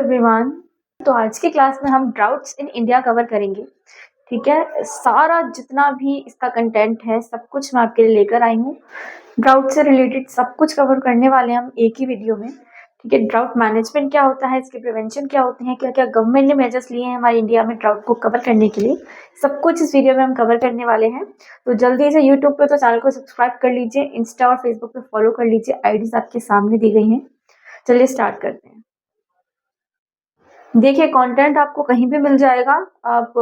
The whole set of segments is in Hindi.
एवरीवन। तो आज की क्लास में हम ड्राउट्स इन इंडिया कवर करेंगे। ठीक है, सारा जितना भी इसका कंटेंट है सब कुछ मैं आपके लिए लेकर आई हूँ। ड्राउट से रिलेटेड सब कुछ कवर करने वाले हैं हम एक ही वीडियो में। ठीक है, ड्राउट मैनेजमेंट क्या होता है, इसके प्रिवेंशन क्या होते हैं, क्या क्या गवर्नमेंट ने मेजर्स लिए हैं हमारे इंडिया में ड्राउट को कवर करने के लिए, सब कुछ इस वीडियो में हम कवर करने वाले हैं। तो जल्दी से यूट्यूब पे तो चैनल को सब्सक्राइब कर लीजिए, इंस्टा और फेसबुक पे फॉलो कर लीजिए, आईडीज आपके सामने दी गई हैं। चलिए स्टार्ट करते हैं। देखिए, कंटेंट आपको कहीं भी मिल जाएगा, आप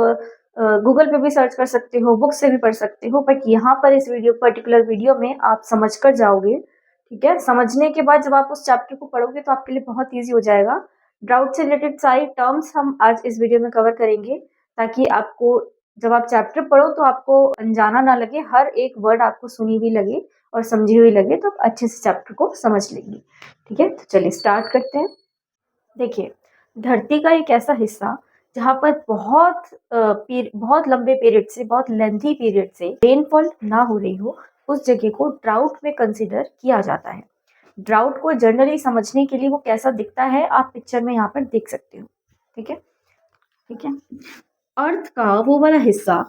गूगल पे भी सर्च कर सकते हो, बुक से भी पढ़ सकते हो, बट यहाँ पर इस पर्टिकुलर वीडियो में आप समझ कर जाओगे। ठीक है, समझने के बाद जब आप उस चैप्टर को पढ़ोगे तो आपके लिए बहुत ईजी हो जाएगा। ड्राउट से रिलेटेड सारी टर्म्स हम आज इस वीडियो में कवर करेंगे, ताकि आपको जब आप चैप्टर पढ़ो तो आपको अनजाना ना लगे, हर एक वर्ड आपको सुनी हुई लगे और समझी हुई लगे, तो आप अच्छे से चैप्टर को समझ लेंगे। ठीक है, तो चलिए स्टार्ट करते हैं। देखिए, धरती का एक ऐसा हिस्सा जहाँ पर बहुत लंबे पीरियड से, बहुत लेंथी पीरियड से रेनफॉल ना हो रही हो, उस जगह को ड्राउट में कंसिडर किया जाता है। ड्राउट को जनरली समझने के लिए वो कैसा दिखता है आप पिक्चर में यहाँ पर देख सकते हो। ठीक है, ठीक है। अर्थ का वो वाला हिस्सा,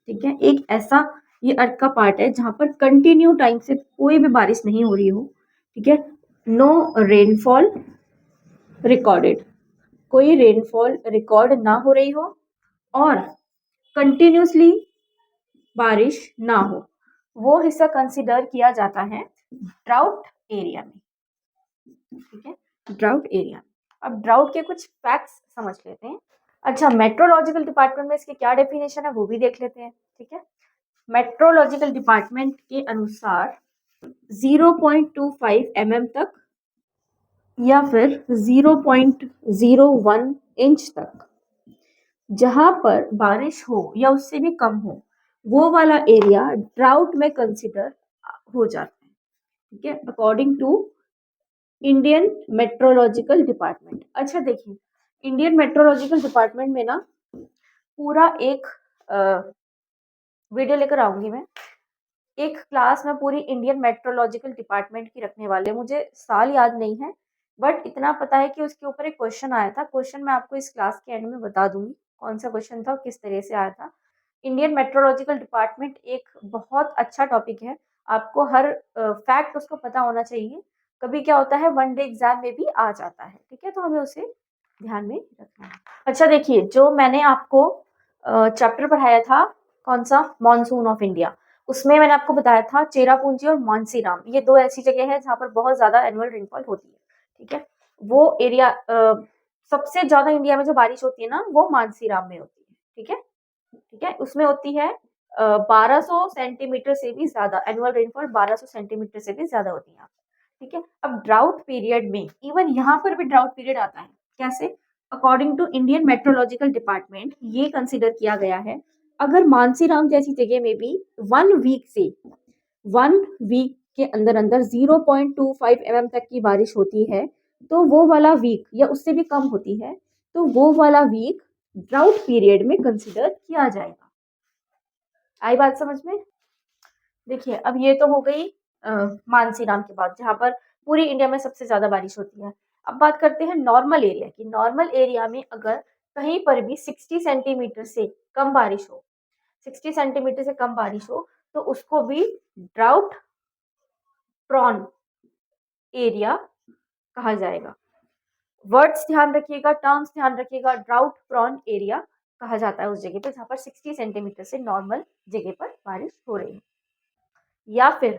ठीक है, एक ऐसा, ये अर्थ का पार्ट है जहाँ पर कंटिन्यू टाइम से कोई भी बारिश नहीं हो रही हो। ठीक है, नो रेनफॉल रिकॉर्डेड, कोई रेनफॉल रिकॉर्ड ना हो रही हो और कंटिन्यूसली बारिश ना हो, वो हिस्सा कंसिडर किया जाता है ड्राउट एरिया में। ठीक है, ड्राउट एरिया। अब ड्राउट के कुछ फैक्ट्स समझ लेते हैं। अच्छा, मेट्रोलॉजिकल डिपार्टमेंट में इसके क्या डेफिनेशन है वो भी देख लेते हैं। ठीक है, मेट्रोलॉजिकल डिपार्टमेंट के अनुसार 0.25 mm तक या फिर 0.01 इंच तक जहां पर बारिश हो या उससे भी कम हो, वो वाला एरिया ड्राउट में कंसिडर हो जाता है। ठीक है, according to Indian meteorological department. अच्छा देखिए, इंडियन मेट्रोलॉजिकल डिपार्टमेंट में ना पूरा एक वीडियो लेकर आऊंगी मैं, एक क्लास में पूरी इंडियन मेट्रोलॉजिकल डिपार्टमेंट की रखने वाले। मुझे साल याद नहीं है, बट इतना पता है कि उसके ऊपर एक क्वेश्चन आया था। क्वेश्चन मैं आपको इस क्लास के एंड में बता दूंगी कौन सा क्वेश्चन था और किस तरह से आया था। इंडियन मेट्रोलॉजिकल डिपार्टमेंट एक बहुत अच्छा टॉपिक है, आपको हर फैक्ट उसको पता होना चाहिए। कभी क्या होता है, वन डे एग्जाम में भी आ जाता है। ठीक है, तो हमें उसे ध्यान में रखना है। अच्छा देखिए, जो मैंने आपको चैप्टर पढ़ाया था, कौन सा, मॉनसून ऑफ इंडिया, उसमें मैंने आपको बताया था चेरापूंजी और मानसीराम, ये दो ऐसी जगह है जहाँ पर बहुत ज्यादा एनुअल रेनफॉल होती है। ठीक है, वो एरिया सबसे ज्यादा इंडिया में जो बारिश होती है ना, वो मानसीराम में होती है। ठीक है, ठीक है, उसमें होती है 1200 सेंटीमीटर से भी ज्यादा, एनुअल रेनफॉल 1200 सेंटीमीटर से भी ज्यादा होती है यहाँ पर। ठीक है, अब ड्राउट पीरियड में इवन यहाँ पर भी ड्राउट पीरियड आता है। कैसे? According to Indian meteorological department ये कंसिडर किया गया है, अगर मानसीराम जैसी जगह में भी 1 वीक के अंदर अंदर 0.25 mm तक की बारिश होती है, तो वो वाला वीक, या उससे भी कम होती है, तो वो वाला वीक ड्राउट पीरियड में कंसिडर किया जाएगा। आई बात समझ में? देखिए, अब ये तो हो गई मानसीराम के बाद, जहां पर पूरी इंडिया में सबसे ज्यादा बारिश होती है। अब बात करते हैं नॉर्मल एरिया की। नॉर्मल एरिया में अगर कहीं पर भी 60 सेंटीमीटर से कम बारिश हो, 60 सेंटीमीटर से कम बारिश हो, तो उसको भी ड्राउट प्रॉन एरिया कहा जाएगा। वर्ड्स ध्यान रखिएगा, टर्म्स ध्यान रखिएगा। ड्राउट प्रॉन एरिया कहा जाता है उस जगह पे जहां पर 60 सेंटीमीटर से नॉर्मल जगह पर बारिश हो रही है, या फिर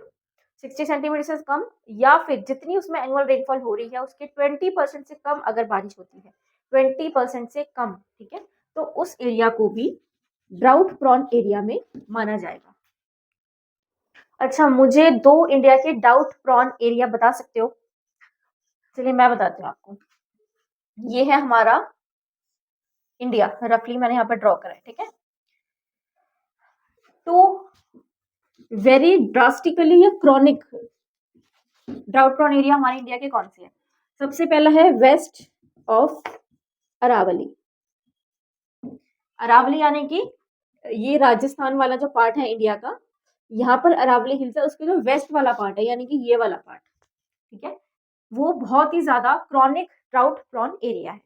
60 सेंटीमीटर से कम, या फिर जितनी उसमें एनुअल रेनफॉल हो रही है उसके 20% से कम अगर बारिश होती है, 20% से कम। ठीक है, तो उस एरिया को भी ड्राउट प्रॉन एरिया में माना जाएगा। अच्छा, मुझे दो इंडिया के डाउट प्रॉन एरिया बता सकते हो? चलिए मैं बताती हूँ आपको। ये है हमारा इंडिया, रफली मैंने यहाँ पर ड्रॉ करा है। ठीक है, तो वेरी ड्रास्टिकली या क्रॉनिक ड्राउट प्रॉन एरिया हमारे इंडिया के कौन से हैं? सबसे पहला है वेस्ट ऑफ अरावली। अरावली यानी कि ये राजस्थान वाला जो पार्ट है इंडिया का, यहाँ पर अरावली हिल्स है, उसके जो वेस्ट वाला पार्ट है यानी कि ये वाला पार्ट, ठीक है, वो बहुत ही ज्यादा क्रॉनिक ड्राउट प्रॉन एरिया है।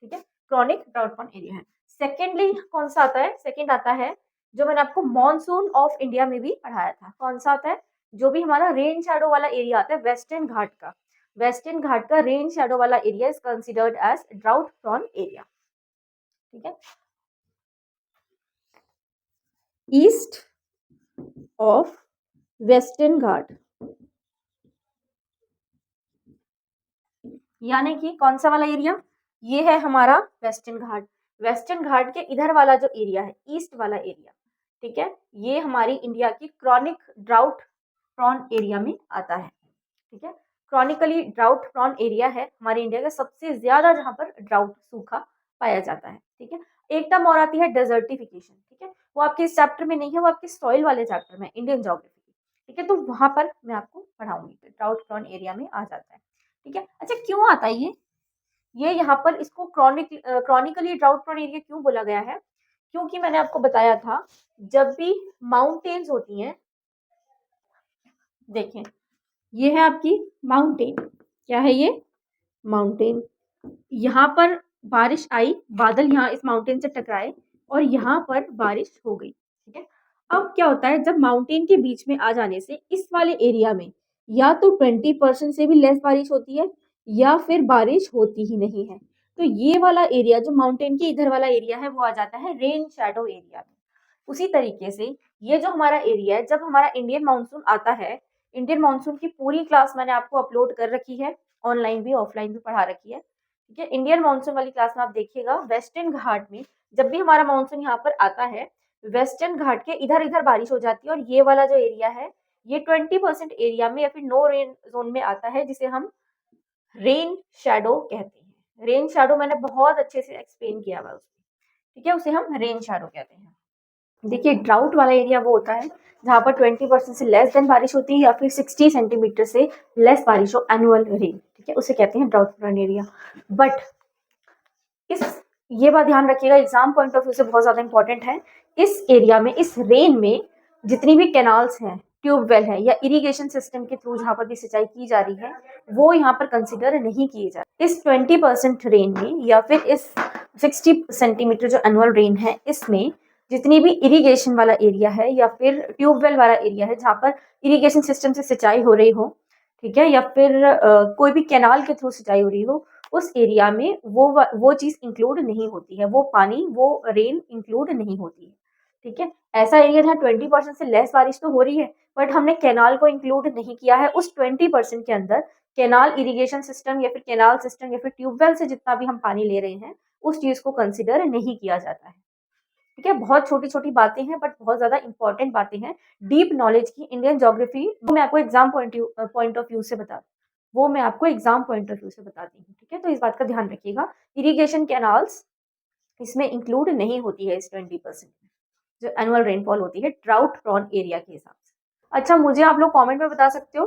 ठीक है, क्रॉनिक ड्राउट प्रोन एरिया है। सेकेंडली कौन सा आता है, सेकेंड आता है जो मैंने आपको मॉनसून ऑफ इंडिया में भी पढ़ाया था। कौन सा आता है, जो भी हमारा रेन शैडो वाला एरिया आता है वेस्टर्न घाट का, वेस्टर्न घाट का रेन शैडो वाला area is considered as drought prone area. ठीक है, ईस्ट ऑफ वेस्टर्न घाट, यानी कि कौन सा वाला एरिया, ये है हमारा वेस्टर्न घाट। वेस्टर्न घाट के इधर वाला जो एरिया है, ईस्ट वाला एरिया, ठीक है, ये हमारी इंडिया की क्रॉनिक ड्राउट प्रॉन एरिया में आता है। ठीक है, क्रॉनिकली ड्राउट प्रॉन एरिया है हमारे इंडिया का सबसे ज्यादा जहां पर ड्राउट सूखा पाया जाता है। ठीक है, एक टर्म और आती है डेजर्टिफिकेशन। ठीक है, वो आपके इस चैप्टर में नहीं है, वो आपके सॉइल वाले चैप्टर में, इंडियन ज्योग्राफी। ठीक है, तो वहां पर मैं आपको पढ़ाऊंगी, ड्राउट प्रॉन एरिया में आ जाता है। ठीक है, अच्छा क्यों आता है ये यहाँ पर इसको क्रॉनिकली ड्राउट प्रोन एरिया क्यों बोला गया है, क्योंकि मैंने आपको बताया था जब भी माउंटेन्स होती हैं, देखें ये है आपकी माउंटेन, क्या है ये, माउंटेन, यहाँ पर बारिश आई, बादल यहाँ इस माउंटेन से टकराए और यहाँ पर बारिश हो गई। ठीक है, अब क्या होता है, जब माउंटेन के बीच में आ जाने से इस वाले एरिया में या तो 20% से भी लेस बारिश होती है या फिर बारिश होती ही नहीं है। तो ये वाला एरिया जो माउंटेन के इधर वाला एरिया है वो आ जाता है रेन शैडो एरिया में। उसी तरीके से ये जो हमारा एरिया है, जब हमारा इंडियन मानसून आता है, इंडियन मानसून की पूरी क्लास मैंने आपको अपलोड कर रखी है, ऑनलाइन भी ऑफलाइन भी पढ़ा रखी है। ठीक है, इंडियन मानसून वाली क्लास में आप देखिएगा, वेस्टर्न घाट में जब भी हमारा मानसून यहाँ पर आता है, वेस्टर्न घाट के इधर इधर बारिश हो जाती है और ये वाला जो एरिया है ये 20% एरिया में या फिर नो रेन जोन में आता है, जिसे हम रेन शैडो कहते हैं। रेन शैडो मैंने बहुत अच्छे से एक्सप्लेन किया हुआ उसमें। ठीक है, उसे हम रेन शैडो कहते हैं। देखिए ड्राउट वाला एरिया वो होता है जहाँ पर 20% से लेस देन बारिश होती है या फिर 60 सेंटीमीटर से लेस बारिश हो, एनुअल रेन। ठीक है, उसे कहते हैं ड्राउट प्रोन एरिया। बट इस ये बात ध्यान रखिएगा, एग्जाम पॉइंट ऑफ व्यू से बहुत ज्यादा इंपॉर्टेंट है, इस एरिया में, इस रेन में जितनी भी कैनाल्स हैं, ट्यूबवेल है या इरिगेशन सिस्टम के थ्रू जहाँ पर भी सिंचाई की जा रही है, वो यहाँ पर कंसिडर नहीं किए जाते। इस 20% रेन में या फिर इस 60 सेंटीमीटर जो एनुअल रेन है, इसमें जितनी भी इरिगेशन वाला एरिया है या फिर ट्यूबवेल वाला एरिया है जहाँ पर इरिगेशन सिस्टम से सिंचाई हो रही हो, ठीक है, या फिर कोई भी कैनाल के थ्रू सिंचाई हो रही हो, उस एरिया में वो चीज इंक्लूड नहीं होती है, वो पानी, वो रेन इंक्लूड नहीं होती है। ठीक है, ऐसा एरिया जहाँ 20% से लेस बारिश तो हो रही है, बट हमने कैनाल को इंक्लूड नहीं किया है उस 20% के अंदर। कैनाल इरिगेशन सिस्टम या फिर कैनाल सिस्टम या फिर ट्यूबवेल से जितना भी हम पानी ले रहे हैं, उस चीज को कंसिडर नहीं किया जाता है। ठीक है, बहुत छोटी छोटी बातें हैं बट बहुत ज्यादा इंपॉर्टेंट बातें हैं, डीप नॉलेज की इंडियन ज्योग्राफी। मैं आपको एग्जाम पॉइंट ऑफ व्यू से बता वो मैं आपको एग्जाम पॉइंट ऑफ व्यू से बताती हूँ। ठीक है, तो इस बात का ध्यान रखिएगा, इरिगेशन कैनाल्स इसमें इंक्लूड नहीं होती है इस 20% में, जो एनुअल रेनफॉल होती है ड्राउट प्रॉन एरिया के हिसाब से। अच्छा, मुझे आप लोग कमेंट में बता सकते हो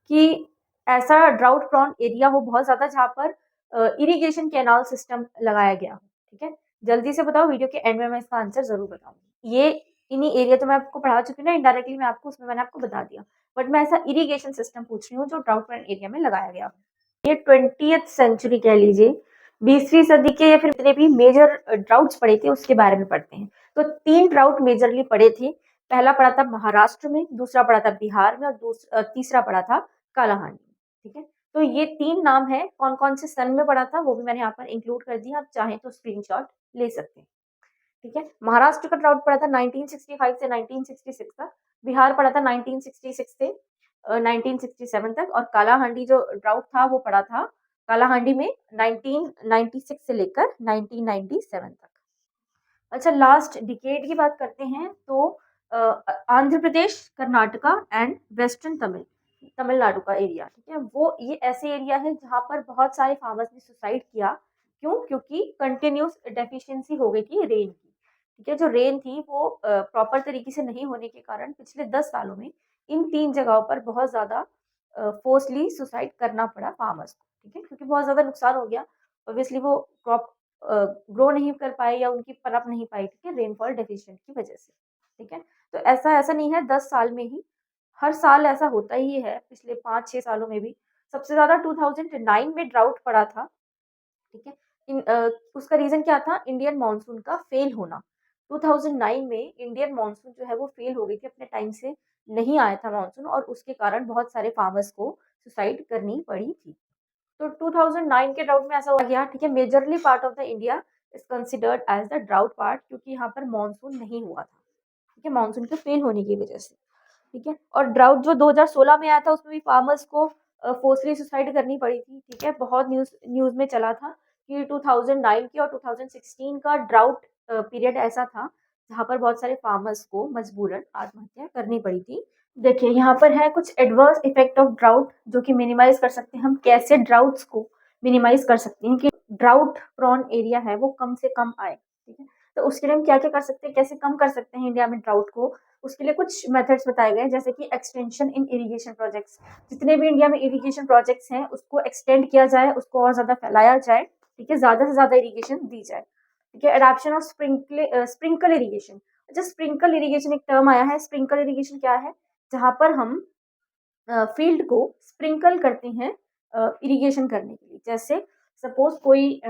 कि ऐसा ड्राउट प्रॉन एरिया हो बहुत ज्यादा जहाँ पर इरिगेशन कैनाल सिस्टम लगाया गया हो। ठीक है, जल्दी से बताओ, वीडियो के एंड में मैं इसका आंसर जरूर बताऊंगी। ये इन्हीं एरिया तो मैं आपको पढ़ा चुकी हूँ ना इनडायरेक्टली, मैं आपको उसमें मैंने आपको बता दिया, बट मैं ऐसा इरिगेशन सिस्टम पूछ रही हूँ जो ड्राउट प्रॉन एरिया में लगाया गया हो। ये 20th सेंचुरी कह लीजिए, 20वीं सदी के या फिर जितने भी मेजर ड्राउट्स पड़े थे उसके बारे में पढ़ते हैं। तो 3 ड्राउट मेजरली पड़े थे, पहला पड़ा था महाराष्ट्र में, दूसरा पड़ा था बिहार में और तीसरा पड़ा था कालाहांडी में। ठीक है, तो ये 3 नाम है, कौन कौन से सन में पड़ा था वो भी मैंने यहाँ पर इंक्लूड कर दिया, आप चाहें तो स्क्रीनशॉट ले सकते हैं। ठीक है, महाराष्ट्र का ड्राउट पड़ा था 1965 से 1966 तक, बिहार पड़ा था 1966 से 1967 तक, और कालाहांडी जो ड्राउट था वो पड़ा था कालाहांडी में 1996 से लेकर 1997 तक। अच्छा, लास्ट डिकेड की बात करते हैं तो आंध्र प्रदेश, कर्नाटका एंड वेस्टर्न तमिलनाडु का एरिया। ठीक है, वो ये ऐसे एरिया है जहाँ पर बहुत सारे फार्मर्स ने सुसाइड किया। क्यों? क्योंकि कंटिन्यूस डेफिशिएंसी हो गई थी रेन की। ठीक है, जो रेन थी वो प्रॉपर तरीके से नहीं होने के कारण पिछले 10 सालों में इन 3 जगहों पर बहुत ज्यादा फोर्सली सुसाइड करना पड़ा फार्मर्स को। ठीक है, क्योंकि बहुत ज्यादा नुकसान हो गया, ऑब्वियसली वो क्रॉप ग्रो नहीं कर पाए या उनकी पनप नहीं पाई। ठीक है, रेनफॉल डेफिशिएंट की वजह से। ठीक है, तो ऐसा ऐसा नहीं है 10 साल में ही, हर साल ऐसा होता ही है, पिछले 5-6 सालों में भी। सबसे ज्यादा 2009 में ड्राउट पड़ा था। ठीक है, उसका रीज़न क्या था? इंडियन मानसून का फेल होना। 2009 में इंडियन मानसून जो है वो फेल हो गई थी, अपने टाइम से नहीं आया था मानसून, और उसके कारण बहुत सारे फार्मर्स को सुसाइड करनी पड़ी थी। तो 2009 के ड्राउट में ऐसा हो गया, ठीक है, majorly part of the India is considered as the drought part, क्योंकि यहाँ पर मानसून नहीं हुआ था, ठीक है, मानसून के फेल होने की वजह से, ठीक है। और ड्राउट जो 2016 में आया था उसमें भी फार्मर्स को फोर्सली सुसाइड करनी पड़ी थी, ठीक है। बहुत न्यूज़ में चला था कि 2009 की और 2016 का ड्राउट पीरियड ऐसा था जहाँ पर बहुत सारे फार्मर्स को मजबूरन आत्महत्या करनी पड़ी थी। देखिए यहाँ पर है कुछ एडवर्स इफेक्ट ऑफ ड्राउट जो कि मिनिमाइज कर सकते हैं हम, कैसे ड्राउट्स को मिनिमाइज कर सकते हैं कि ड्राउट प्रोन एरिया है वो कम से कम आए, ठीक है। तो उसके लिए हम क्या क्या कर सकते हैं, कैसे कम कर सकते हैं इंडिया में ड्राउट को, उसके लिए कुछ मेथड्स बताए गए हैं, जैसे कि एक्सटेंशन इन इरिगेशन प्रोजेक्ट्स। जितने भी इंडिया में इरिगेशन प्रोजेक्ट्स हैं उसको एक्सटेंड किया जाए, उसको और ज़्यादा फैलाया जाए, ठीक है, ज़्यादा से ज़्यादा इरिगेशन दी जाए, ठीक है। Adoption of sprinkle irrigation. अच्छा, स्प्रिंकल इरिगेशन एक टर्म आया है। स्प्रिंकल इरिगेशन क्या है? जहाँ पर हम फील्ड को स्प्रिंकल करते हैं इरिगेशन करने के लिए। जैसे सपोज कोई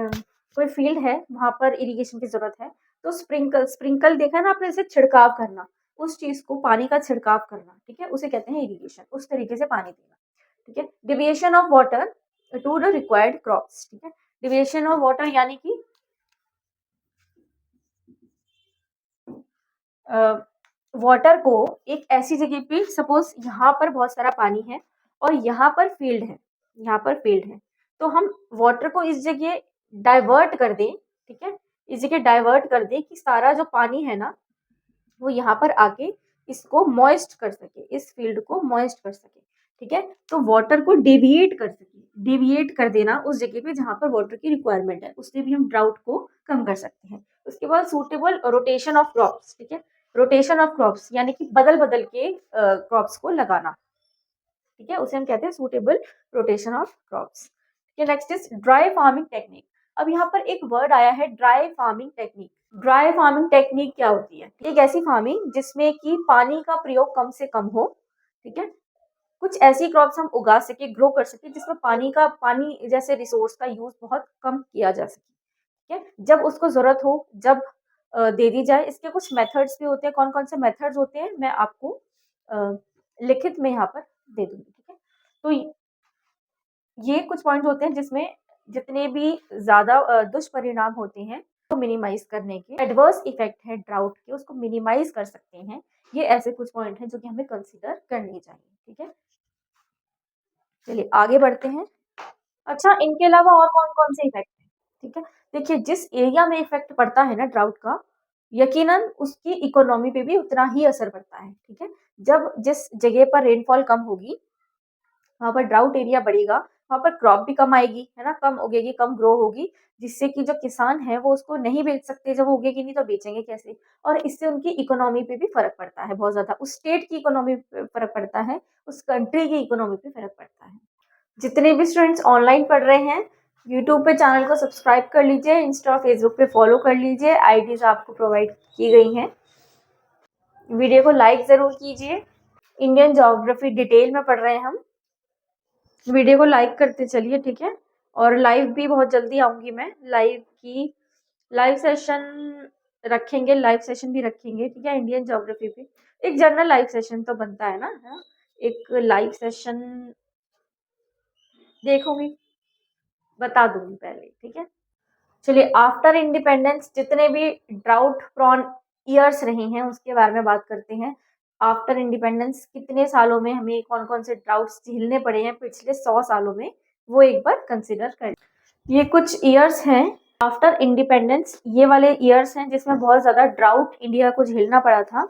फील्ड है, वहाँ पर इरिगेशन की जरूरत है, तो स्प्रिंकल स्प्रिंकल देखा है ना आपने, जैसे छिड़काव करना, उस चीज को, पानी का छिड़काव करना, ठीक है, उसे कहते हैं इरिगेशन। उस तरीके से पानी देना, ठीक है। Deviation of water to the required crops, ठीक है। डिविएशन ऑफ वाटर यानी कि वाटर को एक ऐसी जगह पे, सपोज यहाँ पर बहुत सारा पानी है और यहाँ पर फील्ड है, यहाँ पर फील्ड है, तो हम वाटर को इस जगह डाइवर्ट कर दें, ठीक है, इस जगह डाइवर्ट कर दें कि सारा जो पानी है ना वो यहाँ पर आके इसको मॉइस्ट कर सके, इस फील्ड को मॉइस्ट कर सके, ठीक है। तो वाटर को डेविएट कर सके, डेविएट कर देना उस जगह पे जहाँ पर वाटर की रिक्वायरमेंट है, उससे भी हम ड्राउट को कम कर सकते हैं। उसके बाद सूटेबल रोटेशन ऑफ क्रॉप्स, ठीक है। रोटेशन ऑफ क्रॉप्स यानी कि बदल बदल के क्रॉप्स को लगाना, ठीक है, उसे हम कहते हैं suitable rotation of crops. Next is dry farming technique. अब यहाँ पर एक वर्ड आया है, dry farming technique. Dry farming technique क्या होती है? एक ऐसी फार्मिंग जिसमें कि पानी का प्रयोग कम से कम हो, ठीक है, कुछ ऐसी क्रॉप्स हम उगा सके, ग्रो कर सके जिसमें पानी जैसे रिसोर्स का यूज बहुत कम किया जा सके, ठीक है। जब उसको जरूरत हो जब दे दी जाए। इसके कुछ मेथड्स भी होते हैं। कौन कौन से मेथड्स होते हैं मैं आपको लिखित में यहाँ पर दे दूंगी, ठीक है। तो ये कुछ पॉइंट होते हैं जिसमें जितने भी ज्यादा दुष्परिणाम होते हैं तो मिनिमाइज करने के, एडवर्स इफेक्ट है ड्राउट के, उसको मिनिमाइज कर सकते हैं। ये ऐसे कुछ पॉइंट हैं जो कि हमें कंसीडर करने चाहिए, ठीक है। चलिए आगे बढ़ते हैं। अच्छा, इनके अलावा और कौन कौन से इफेक्ट हैं, ठीक है। देखिए, जिस एरिया में इफेक्ट पड़ता है ना ड्राउट का, यकीनन उसकी इकोनॉमी पे भी उतना ही असर पड़ता है, ठीक है। जब जिस जगह पर रेनफॉल कम होगी वहाँ पर ड्राउट एरिया बढ़ेगा, वहाँ पर क्रॉप भी कम आएगी, है ना, कम उगेगी, कम ग्रो होगी, जिससे कि जो किसान है वो उसको नहीं बेच सकते। जब उगेगी नहीं तो बेचेंगे कैसे? और इससे उनकी इकोनॉमी पे भी फर्क पड़ता है बहुत ज्यादा, उस स्टेट की इकोनॉमी पे फर्क पड़ता है, उस कंट्री की इकोनॉमी पे फर्क पड़ता है। जितने भी स्टूडेंट्स ऑनलाइन पढ़ रहे हैं, यूट्यूब पे चैनल को सब्सक्राइब कर लीजिए, इंस्टा फेसबुक पे फॉलो कर लीजिए, आईडीज आपको प्रोवाइड की गई हैं। वीडियो को लाइक जरूर कीजिए। इंडियन ज्योग्राफी डिटेल में पढ़ रहे हैं हम, वीडियो को लाइक करते चलिए, ठीक है। और लाइव भी बहुत जल्दी आऊंगी मैं, लाइव सेशन रखेंगे, लाइव सेशन भी रखेंगे, ठीक है, इंडियन ज्योग्राफी पे। एक जनरल लाइव सेशन तो बनता है ना, है ना? एक लाइव सेशन देखूंगी, बता दूंगी पहले, ठीक है। चलिए, आफ्टर इंडिपेंडेंस जितने भी ड्राउट प्रॉन ईयर्स रहे हैं उसके बारे में बात करते हैं। आफ्टर इंडिपेंडेंस कितने सालों में हमें कौन कौन से ड्राउट्स झेलने पड़े हैं पिछले 100 सालों में, वो एक बार कंसिडर कर। ये कुछ ईयर्स हैं आफ्टर इंडिपेंडेंस, ये वाले ईयर्स हैं जिसमें बहुत ज़्यादा ड्राउट इंडिया को झेलना पड़ा था,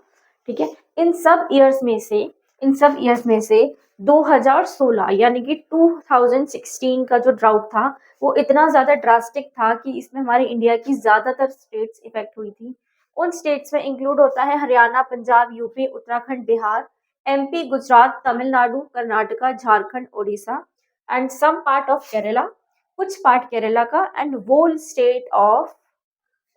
ठीक है। इन सब ईयर्स में से 2016 यानी कि 2016 का जो ड्राउट था वो इतना ज़्यादा ड्रास्टिक था कि इसमें हमारे इंडिया की ज़्यादातर स्टेट्स इफेक्ट हुई थी। उन स्टेट्स में इंक्लूड होता है Haryana, Punjab, UP, Uttarakhand, Bihar, MP, Gujarat, Tamil Nadu, Karnataka, Jharkhand, Odisha and some part of Kerala, कुछ पार्ट केरला का, and whole state of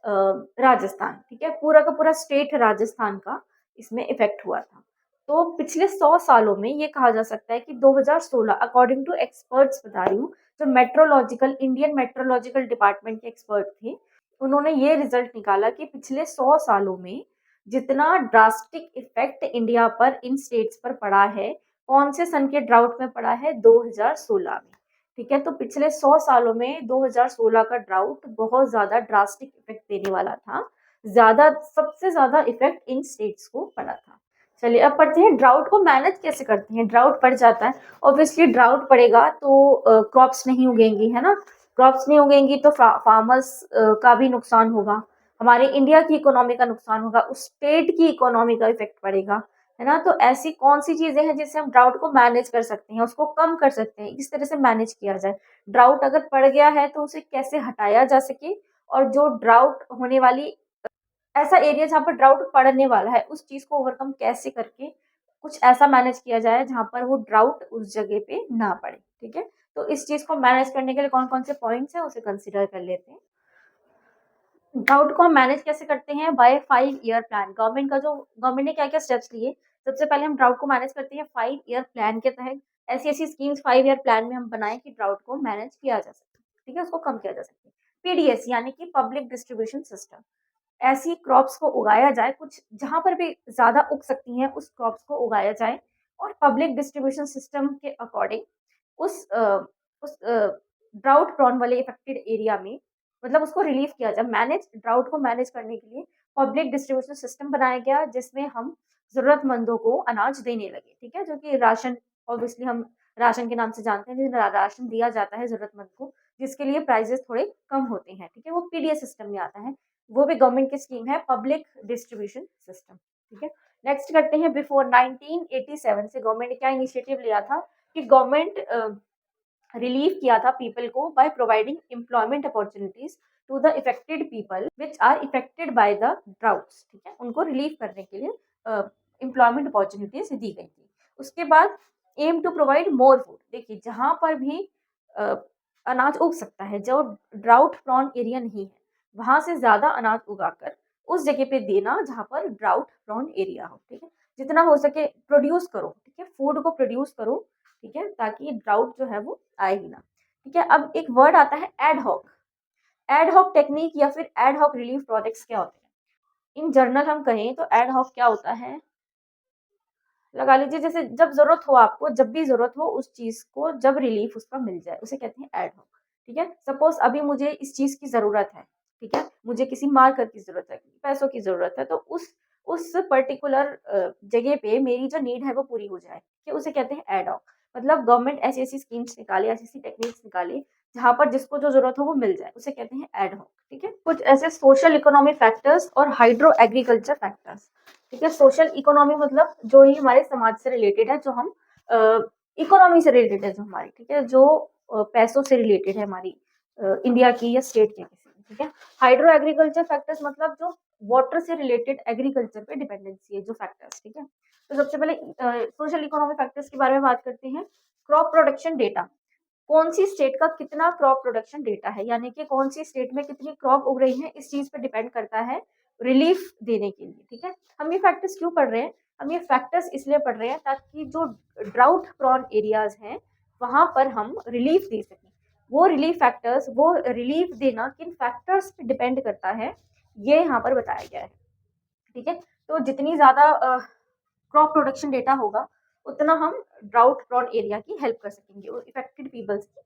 Rajasthan, ठीक है, पूरा का पूरा स्टेट राजस्थान का इसमें इफेक्ट हुआ था। तो पिछले 100 सालों में ये कहा जा सकता है कि 2016 अकॉर्डिंग टू एक्सपर्ट्स बता रही हूँ जो मेट्रोलॉजिकल इंडियन मेट्रोलॉजिकल डिपार्टमेंट के एक्सपर्ट थे, उन्होंने ये रिजल्ट निकाला कि पिछले 100 सालों में जितना ड्रास्टिक इफेक्ट इंडिया पर इन स्टेट्स पर पड़ा है, कौन से सन के ड्राउट में पड़ा है? 2016 में। ठीक है, तो पिछले 100 सालों में 2016 का ड्राउट बहुत ज्यादा ड्रास्टिक इफेक्ट देने वाला था। सबसे ज्यादा इफेक्ट इन स्टेट्स को पड़ा था। चलिए अब पढ़ते हैं ड्राउट को मैनेज कैसे करते हैं। ड्राउट पड़ जाता है, ऑब्वियसली ड्राउट पड़ेगा तो क्रॉप्स नहीं उगेंगी, है ना। क्रॉप्स नहीं उगेंगी तो फार्मर्स का भी नुकसान होगा, हमारे इंडिया की इकोनॉमी का नुकसान होगा, उस स्टेट की इकोनॉमी का इफेक्ट पड़ेगा, है ना। तो ऐसी कौन सी चीजें हैं जिससे हम ड्राउट को मैनेज कर सकते हैं, उसको कम कर सकते हैं, किस तरह से मैनेज किया जाए। ड्राउट अगर पड़ गया है तो उसे कैसे हटाया जा सके, और जो ड्राउट होने वाली ऐसा एरिया जहाँ पर ड्राउट पड़ने वाला है उस चीज को ओवरकम कैसे करके कुछ ऐसा मैनेज किया जाए जहां पर वो ड्राउट उस जगह पे ना पड़े। ठीक है, तो इस चीज को मैनेज करने के लिए कौन कौन से पॉइंट्स हैं उसे कंसिडर कर लेते हैं। ड्राउट को हम मैनेज कैसे करते हैं? Bye 5 year plan. गवर्नमेंट ने क्या क्या स्टेप्स लिए? सबसे पहले हम ड्राउट को मैनेज करते हैं 5 ईयर प्लान के तहत। ऐसी ऐसी स्कीम्स 5 ईयर प्लान में हम बनाए कि ड्राउट को मैनेज किया जा सके, ठीक है, उसको कम किया जा सके। पीडीएस यानी कि पब्लिक डिस्ट्रीब्यूशन सिस्टम, ऐसी क्रॉप्स को उगाया जाए, कुछ जहां पर भी ज्यादा उग सकती हैं उस क्रॉप्स को उगाया जाए, और पब्लिक डिस्ट्रीब्यूशन सिस्टम के अकॉर्डिंग उस ड्राउट प्रॉन वाले इफेक्टेड एरिया में मतलब उसको रिलीफ किया जाए। ड्राउट को मैनेज करने के लिए पब्लिक डिस्ट्रीब्यूशन सिस्टम बनाया गया जिसमें हम जरूरतमंदों को अनाज देने लगे। ठीक है, जो कि राशन, ऑब्वियसली हम राशन के नाम से जानते हैं, जिसमें राशन दिया जाता है जरूरतमंद को, जिसके लिए प्राइजेस थोड़े कम होते हैं। ठीक है, वो पीडीएस सिस्टम में आता है, वो भी गवर्नमेंट की स्कीम है, पब्लिक डिस्ट्रीब्यूशन सिस्टम। ठीक है, नेक्स्ट करते हैं बिफोर 1987 से गवर्नमेंट ने क्या इनिशिएटिव लिया था कि गवर्नमेंट रिलीव किया था पीपल को by providing employment opportunities to the affected people which are affected by the droughts. ठीक है, उनको रिलीव करने के लिए एम्प्लॉयमेंट अपॉर्चुनिटीज दी गई थी। उसके बाद aim to provide more food. देखिए जहां पर भी अनाज उग सकता है, जो ड्राउट प्रॉन एरिया नहीं है, वहां से ज्यादा अनाज उगाकर उस जगह पे देना जहां पर ड्राउट प्रॉन एरिया हो। ठीक है, जितना हो सके प्रोड्यूस करो, ठीक है, फूड को प्रोड्यूस करो, ठीक है, ताकि ड्राउट जो है वो आए ही ना। ठीक है, अब एक वर्ड आता है एडहॉक। एडहॉक टेक्निक या फिर एडहॉक रिलीफ प्रोजेक्ट्स क्या होते हैं? इन जनरल हम कहें तो एडहॉक क्या होता है, लगा लीजिए जैसे जब जरूरत हो आपको, जब भी जरूरत हो उस चीज को, जब रिलीफ उसका मिल जाए, उसे कहते हैं एडहॉक। ठीक है, सपोज अभी मुझे इस चीज की जरूरत है, ठीक है, मुझे किसी मार्कर की जरूरत है, पैसों की जरूरत है, तो उस पर्टिकुलर जगह पे मेरी जो नीड है वो पूरी हो जाए, कि उसे कहते हैं एडहॉक। मतलब गवर्नमेंट ऐसी ऐसी स्कीम्स निकाले, ऐसी ऐसी टेक्निक्स निकाले जहां पर जिसको जो जरूरत हो वो मिल जाए, उसे कहते हैं एडहॉक। ठीक है, कुछ ऐसे सोशल इकोनॉमिक फैक्टर्स और हाइड्रो एग्रीकल्चर फैक्टर्स। ठीक है, सोशल इकोनॉमी मतलब जो ही हमारे समाज से रिलेटेड है, जो हम इकोनॉमी से रिलेटेड है, जो हमारी, ठीक है, जो पैसों से रिलेटेड है हमारी इंडिया की या स्टेट के किसी की। ठीक है, हाइड्रो एग्रीकल्चर फैक्टर्स मतलब जो वाटर से रिलेटेड एग्रीकल्चर पे डिपेंडेंसी है जो फैक्टर्स। ठीक है, तो सबसे पहले सोशल इकोनॉमिक फैक्टर्स के बारे में बात करते हैं। क्रॉप प्रोडक्शन डेटा, कौन सी स्टेट का कितना क्रॉप प्रोडक्शन डेटा है, यानी कि कौन सी स्टेट में कितनी क्रॉप उग रही है, इस चीज पे डिपेंड करता है रिलीफ देने के लिए। ठीक है, हम ये फैक्टर्स क्यों पढ़ रहे हैं? हम ये फैक्टर्स इसलिए पढ़ रहे हैं ताकि जो ड्राउट प्रॉन एरियाज हैं वहां पर हम रिलीफ दे सकें। वो रिलीफ देना किन फैक्टर्स पे डिपेंड करता है, ये यहाँ पर बताया गया है। ठीक है, तो जितनी ज्यादा क्रॉप प्रोडक्शन डेटा होगा उतना हम ड्राउट प्रॉन एरिया की हेल्प कर सकेंगे और इफेक्टेड पीपल्स की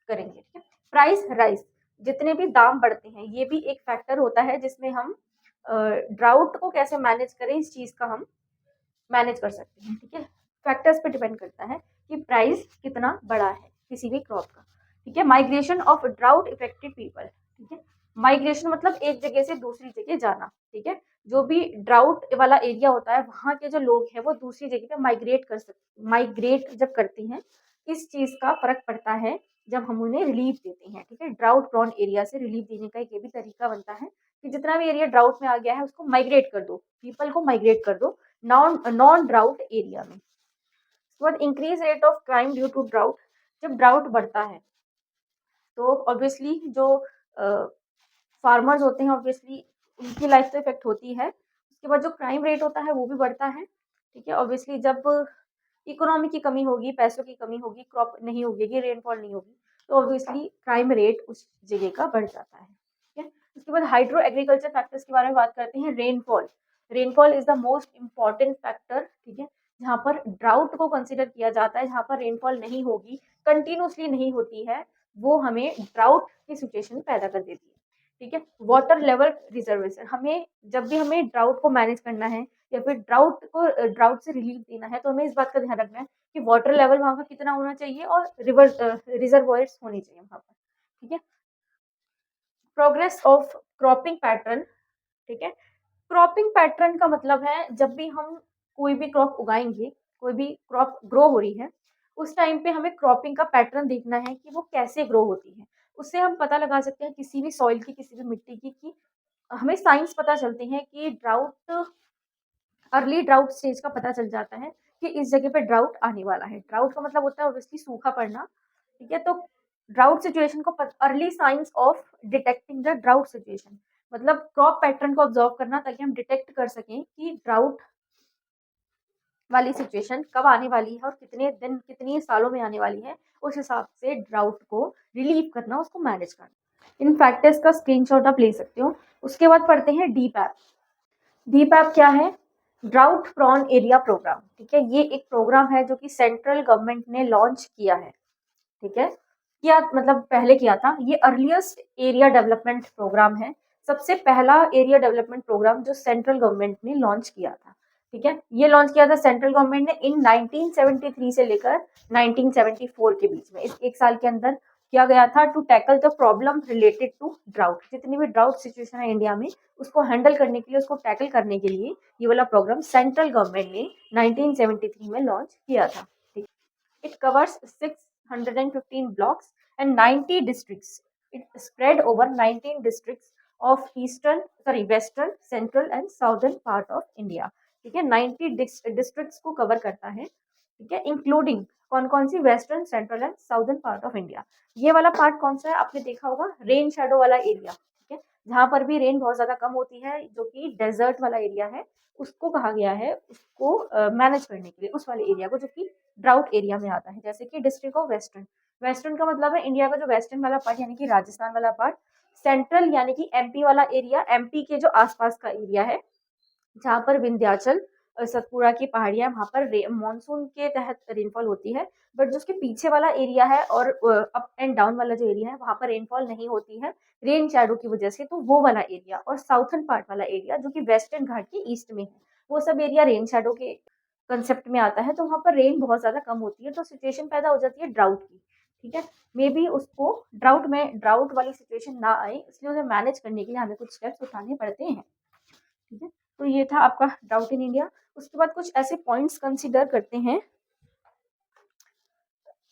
करेंगे। ठीक है, प्राइस राइज, जितने भी दाम बढ़ते हैं ये भी एक फैक्टर होता है जिसमें हम ड्राउट को कैसे मैनेज करें, इस चीज का हम मैनेज कर सकते हैं। ठीक है, फैक्टर्स पे डिपेंड करता है कि प्राइस कितना बड़ा है किसी भी क्रॉप का। ठीक है, migration of drought affected people. ठीक है, माइग्रेशन मतलब एक जगह से दूसरी जगह जाना। ठीक है, जो भी ड्राउट वाला एरिया होता है वहां के जो लोग हैं वो दूसरी जगह पे माइग्रेट जब करते हैं, इस चीज का फर्क पड़ता है जब हम उन्हें रिलीफ देते हैं। ठीक है, ड्राउट प्रॉन एरिया से रिलीफ देने का एक ये भी तरीका बनता है कि जितना भी एरिया ड्राउट में आ गया है उसको माइग्रेट कर दो, पीपल को माइग्रेट कर दो नॉन ड्राउट एरिया में। Increase rate of crime due to drought, जब ड्राउट बढ़ता है तो ऑब्वियसली जो फार्मर्स होते हैं ऑब्वियसली उनकी लाइफ तो इफेक्ट होती है, उसके बाद जो क्राइम रेट होता है वो भी बढ़ता है। ठीक है, ऑब्वियसली जब इकोनॉमी की कमी होगी, पैसों की कमी होगी, क्रॉप नहीं उगेगी, रेनफॉल नहीं होगी, तो ऑब्वियसली क्राइम रेट उस जगह का बढ़ जाता है। ठीक है, उसके बाद हाइड्रो एग्रीकल्चर फैक्टर्स के बारे में बात करते हैं। Rainfall, rainfall is the most important factor. ठीक है, जहाँ पर ड्राउट को कंसिडर किया जाता है, जहाँ पर रेनफॉल नहीं होगी, कंटिन्यूसली नहीं होती है, वो हमें ड्राउट की सिचुएशन पैदा कर देती है। ठीक है, वाटर लेवल रिजर्वेशन, हमें जब भी हमें ड्राउट को मैनेज करना है या फिर ड्राउट से रिलीफ देना है, तो हमें इस बात का ध्यान रखना है कि वाटर लेवल वहाँ का कितना होना चाहिए और रिजर्वॉयर्स होनी चाहिए वहाँ पर। ठीक है, प्रोग्रेस ऑफ क्रॉपिंग पैटर्न। ठीक है, क्रॉपिंग पैटर्न का मतलब है जब भी हम कोई भी क्रॉप उगाएंगे, कोई भी क्रॉप ग्रो हो रही है, उस टाइम पे हमें क्रॉपिंग का पैटर्न देखना है कि वो कैसे ग्रो होती है। उससे हम पता लगा सकते हैं किसी भी सॉइल की, किसी भी मिट्टी की, कि हमें साइंस पता चलते हैं कि अर्ली ड्राउट स्टेज का पता चल जाता है कि इस जगह पे ड्राउट आने वाला है। ड्राउट का मतलब होता है ऑब्वियसली सूखा पड़ना। ठीक है, तो ड्राउट सिचुएशन को early signs of detecting the drought situation, मतलब क्रॉप पैटर्न को ऑब्जर्व करना, ताकि हम डिटेक्ट कर सकें कि ड्राउट वाली सिचुएशन कब आने वाली है और कितने दिन, कितनी सालों में आने वाली है। उस हिसाब से ड्राउट को रिलीव करना, उसको मैनेज करना। इन फैक्टर्स का स्क्रीनशॉट आप ले सकते हो। उसके बाद पढ़ते हैं डीपैप। डीपैप क्या है? Drought prone area programme. ठीक है, ये एक प्रोग्राम है जो कि सेंट्रल गवर्नमेंट ने लॉन्च किया है। ठीक है, किया मतलब पहले किया था। ये अर्लीस्ट एरिया डेवलपमेंट प्रोग्राम है, सबसे पहला एरिया डेवलपमेंट प्रोग्राम जो सेंट्रल गवर्नमेंट ने लॉन्च किया था। ठीक है, ये लॉन्च किया था सेंट्रल गवर्नमेंट ने इन 1973 से लेकर 1974 के बीच में, इस एक साल के अंदर किया गया था, to tackle the problem related to drought. जितनी भी ड्राउट सिचुएशन है इंडिया में, उसको हैंडल करने के लिए, उसको टैकल करने के लिए ये वाला प्रोग्राम सेंट्रल गवर्नमेंट ने 1973 में लॉन्च किया था। ठीक, it covers 615 blocks and 90 districts. It spread over 19 districts of western, central and southern part of India. ठीक है, 90 डिस्ट्रिक्ट्स को कवर करता है। ठीक है, इंक्लूडिंग कौन कौन सी? Western, central and southern part of India. ये वाला पार्ट कौन सा है? आपने देखा होगा, रेन शैडो वाला एरिया। ठीक है, जहाँ पर भी रेन बहुत ज्यादा कम होती है, जो कि डेजर्ट वाला एरिया है, उसको कहा गया है, उसको मैनेज करने के लिए, उस वाले एरिया को जो कि ड्राउट एरिया में आता है। जैसे कि डिस्ट्रिक्ट ऑफ वेस्टर्न, वेस्टर्न का मतलब है इंडिया का जो वेस्टर्न वाला पार्ट, यानी कि राजस्थान वाला पार्ट। सेंट्रल यानी कि एमपी वाला एरिया, एमपी के जो आसपास का एरिया है, जहाँ पर विंध्याचल, सतपुड़ा की पहाड़ियां, वहां पर मानसून के तहत रेनफॉल होती है। बट जो उसके पीछे वाला एरिया है और अप एंड डाउन वाला जो एरिया है, वहां पर रेनफॉल नहीं होती है रेन शैडो की वजह से, तो वो वाला एरिया। और साउथर्न पार्ट वाला एरिया जो कि वेस्टर्न घाट के ईस्ट में है, वो सब एरिया रेन शैडो के कंसेप्ट में आता है। तो वहां पर रेन बहुत ज्यादा कम होती है, तो सिचुएशन पैदा हो जाती है ड्राउट की। ठीक है, मे बी उसको ड्राउट वाली सिचुएशन ना आए, इसलिए उसे मैनेज करने के लिए हमें कुछ स्टेप्स उठाने पड़ते हैं। ठीक है, तो ये था आपका ड्राउट इन इंडिया। उसके बाद कुछ ऐसे पॉइंट्स कंसीडर करते हैं,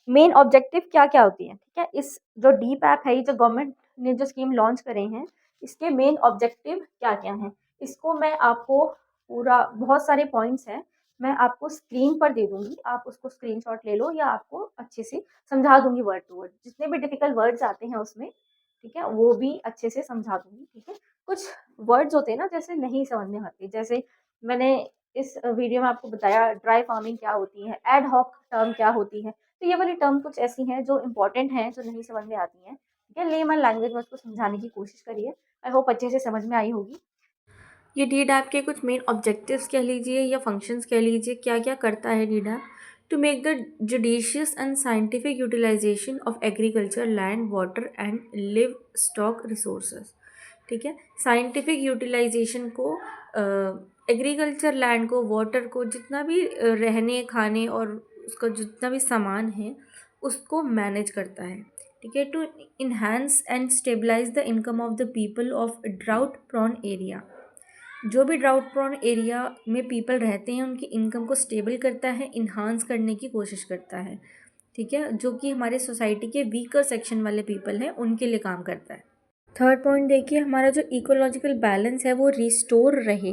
मेन ऑब्जेक्टिव क्या क्या होती है। ठीक है, इस जो डीपैप है, ये जो गवर्नमेंट ने जो स्कीम लॉन्च करे हैं, इसके मेन ऑब्जेक्टिव क्या क्या हैं, इसको मैं आपको पूरा, बहुत सारे पॉइंट्स हैं, मैं आपको स्क्रीन पर दे दूंगी, आप उसको स्क्रीनशॉट ले लो, या आपको अच्छे से समझा दूंगी वर्ड टू वर्ड, जितने भी डिफिकल्ट वर्ड्स आते हैं उसमें। ठीक है, वो भी अच्छे से समझा दूंगी। ठीक है, कुछ वर्ड्स होते हैं ना, जैसे नहीं समझ में आते, जैसे मैंने इस वीडियो में आपको बताया ड्राई फार्मिंग क्या होती है, एड हॉक टर्म क्या होती है। तो ये वाली टर्म कुछ ऐसी हैं जो इम्पोर्टेंट हैं, जो नहीं समझ में आती हैं। ठीक है, लेमन लैंग्वेज में उसको समझाने की कोशिश करिए, आई होप अच्छे से समझ में आई होगी। ये डीडैप के कुछ मेन ऑब्जेक्टिव्स कह लीजिए या फंक्शंस कह लीजिए, क्या क्या करता है डीडैप? To make the judicious and scientific utilization of agriculture land, water and livestock resources. ठीक है, साइंटिफिक यूटिलाइजेशन को, एग्रीकल्चर लैंड को, वाटर को, जितना भी रहने खाने और उसका जितना भी सामान है, उसको मैनेज करता है। ठीक है, to enhance and stabilise the income of the people of drought prone area. जो भी ड्राउट प्रोन एरिया में पीपल रहते हैं, उनकी इनकम को स्टेबल करता है, इन्हांस करने की कोशिश करता है। ठीक है, जो कि हमारे सोसाइटी के वीकर सेक्शन वाले पीपल हैं, उनके लिए काम करता है। थर्ड पॉइंट देखिए, हमारा जो इकोलॉजिकल बैलेंस है वो रिस्टोर रहे,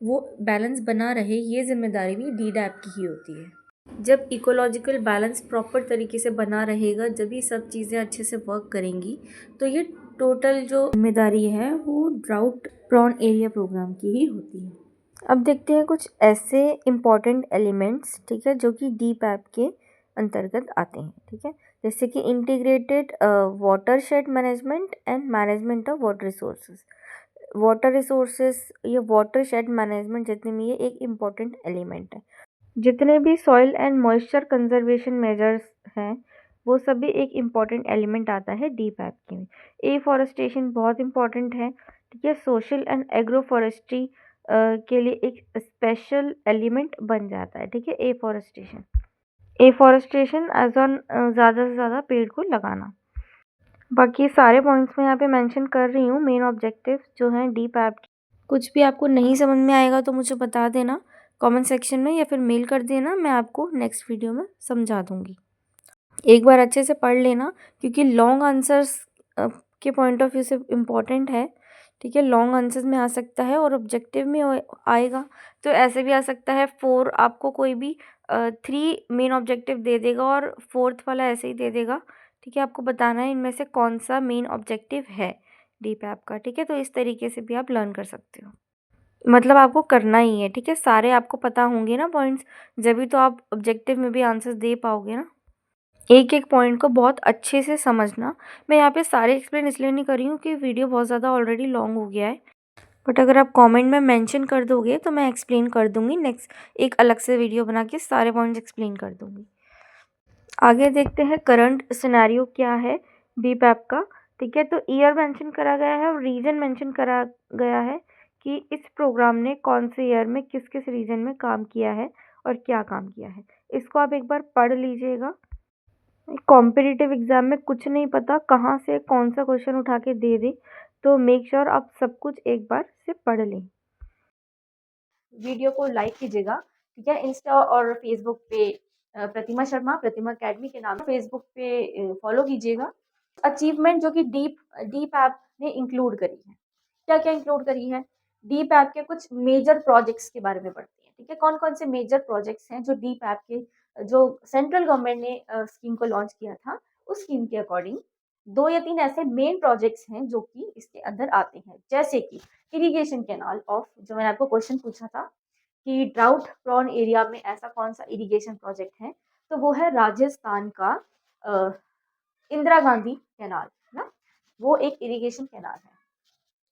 वो बैलेंस बना रहे, ये जिम्मेदारी भी डीडैप की ही होती है। जब इकोलॉजिकल बैलेंस प्रॉपर तरीके से बना रहेगा, जब ये सब चीज़ें अच्छे से वर्क करेंगी, तो ये टोटल जो जिम्मेदारी है वो ड्राउट प्रॉन एरिया प्रोग्राम की ही होती है। अब देखते हैं कुछ ऐसे इम्पॉर्टेंट एलिमेंट्स, ठीक है, जो कि डीपैप के अंतर्गत आते हैं। ठीक है, जैसे कि integrated water shade management and management of water resources. Water resources ये वाटर शेड मैनेजमेंट जितने में ये एक इम्पॉर्टेंट एलिमेंट है। जितने भी soil and moisture conservation measures हैं वो सभी एक इम्पॉर्टेंट एलिमेंट आता है डीपैप में। एफॉरेस्टेशन बहुत इम्पॉर्टेंट है, ठीक है। सोशल एंड एग्रो फॉरेस्ट्री के लिए एक स्पेशल एलिमेंट बन जाता है, ठीक है। एफॉरेस्टेशन एज ऑन ज़्यादा से ज़्यादा पेड़ को लगाना। बाकी सारे पॉइंट्स मैं यहाँ पे मेंशन कर रही हूँ, मेन ऑब्जेक्टिव जो हैं डीपैप। कुछ भी आपको नहीं समझ में आएगा तो मुझे बता देना कमेंट सेक्शन में या फिर मेल कर देना, मैं आपको नेक्स्ट वीडियो में समझा दूँगी। एक बार अच्छे से पढ़ लेना क्योंकि लॉन्ग आंसर्स के पॉइंट ऑफ व्यू से इम्पॉर्टेंट है, ठीक है। लॉन्ग आंसर्स में आ सकता है और ऑब्जेक्टिव में आएगा तो ऐसे भी आ सकता है। 4 आपको कोई भी 3 मेन ऑब्जेक्टिव दे देगा और 4th वाला ऐसे ही दे देगा, ठीक है। आपको बताना है इनमें से कौन सा मेन ऑब्जेक्टिव है डीपैप का, ठीक है। तो इस तरीके से भी आप लर्न कर सकते हो, मतलब आपको करना ही है, ठीक है। सारे आपको पता होंगे ना पॉइंट्स, जब भी तो आप ऑब्जेक्टिव में भी आंसर्स दे पाओगे ना। एक एक पॉइंट को बहुत अच्छे से समझना। मैं यहाँ पे सारे एक्सप्लेन इसलिए नहीं कर रही हूँ कि वीडियो बहुत ज़्यादा ऑलरेडी लॉन्ग हो गया है, बट अगर आप कमेंट में मेंशन कर दोगे तो मैं एक्सप्लेन कर दूँगी। नेक्स्ट एक अलग से वीडियो बना के सारे पॉइंट्स एक्सप्लेन कर दूँगी। आगे देखते हैं करंट सिनेरियो क्या है डीपैप का, ठीक है। तो ईयर मेंशन करा गया है और रीजन मेंशन करा गया है कि इस प्रोग्राम ने कौन से ईयर में किस किस रीजन में काम किया है और क्या काम किया है। इसको आप एक बार पढ़ लीजिएगा। कॉम्पिटिटिव एग्जाम में कुछ नहीं पता कहाँ से कौन सा क्वेश्चन उठा के दे दे, तो मेक श्योर आप सब कुछ एक बार से पढ़ लें। वीडियो को लाइक कीजिएगा, ठीक है। इंस्टा और फेसबुक पे प्रतिमा शर्मा, प्रतिमा अकेडमी के नाम, फेसबुक पे फॉलो कीजिएगा। अचीवमेंट जो कि डीप ऐप ने इंक्लूड करी है, क्या क्या इंक्लूड करी है। डीप ऐप के कुछ मेजर प्रोजेक्ट्स के बारे में पढ़ते हैं, ठीक है। कौन कौन से मेजर प्रोजेक्ट्स हैं जो डीप ऐप के, जो सेंट्रल गवर्नमेंट ने स्कीम को लॉन्च किया था, उस स्कीम के अकॉर्डिंग 2 या 3 ऐसे मेन प्रोजेक्ट्स हैं जो कि इसके अंदर आते हैं। जैसे कि इरिगेशन कैनाल ऑफ, जो मैंने आपको क्वेश्चन पूछा था कि ड्राउट प्रोन एरिया में ऐसा कौन सा इरिगेशन प्रोजेक्ट है, तो वो है राजस्थान का इंदिरा गांधी कैनाल ना, वो एक इरिगेशन कैनाल है।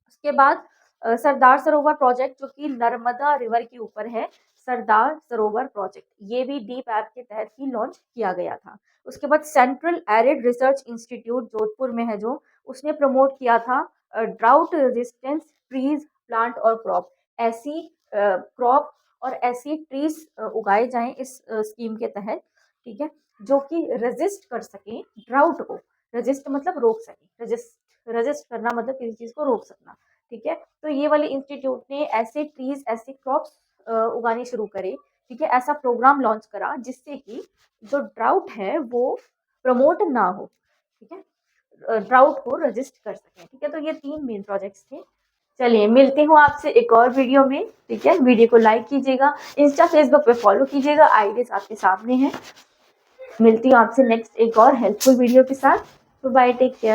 उसके बाद सरदार सरोवर प्रोजेक्ट जो कि नर्मदा रिवर के ऊपर है, सरदार सरोवर प्रोजेक्ट, ये भी डीप ऐप के तहत ही लॉन्च किया गया था। उसके बाद central arid research institute Jodhpur में है, जो उसने प्रमोट किया था ड्राउट रेजिस्टेंस ट्रीज प्लांट और क्रॉप, ऐसी क्रॉप और ऐसी ट्रीज उगाए जाएं इस स्कीम के तहत, ठीक है, जो कि रेजिस्ट कर सकें ड्राउट को। रेजिस्ट मतलब रोक सके, रेजिस्ट करना मतलब किसी चीज को रोक सकना, ठीक है। तो ये वाले इंस्टीट्यूट ने ऐसे ट्रीज, ऐसे क्रॉप्स उगाने शुरू करे, ठीक है। ऐसा प्रोग्राम लॉन्च करा जिससे कि जो ड्राउट है वो प्रमोट ना हो, ठीक है, ड्राउट को रजिस्ट कर सके, ठीक है। तो ये 3 मेन प्रोजेक्ट्स थे। चलिए मिलती हूँ आपसे एक और वीडियो में, ठीक है। वीडियो को लाइक कीजिएगा, इंस्टा फेसबुक पे फॉलो कीजिएगा, आईडीज आपके सामने है। मिलती हूँ आपसे नेक्स्ट एक और हेल्पफुल वीडियो के साथ। तो बाय, टेक केयर।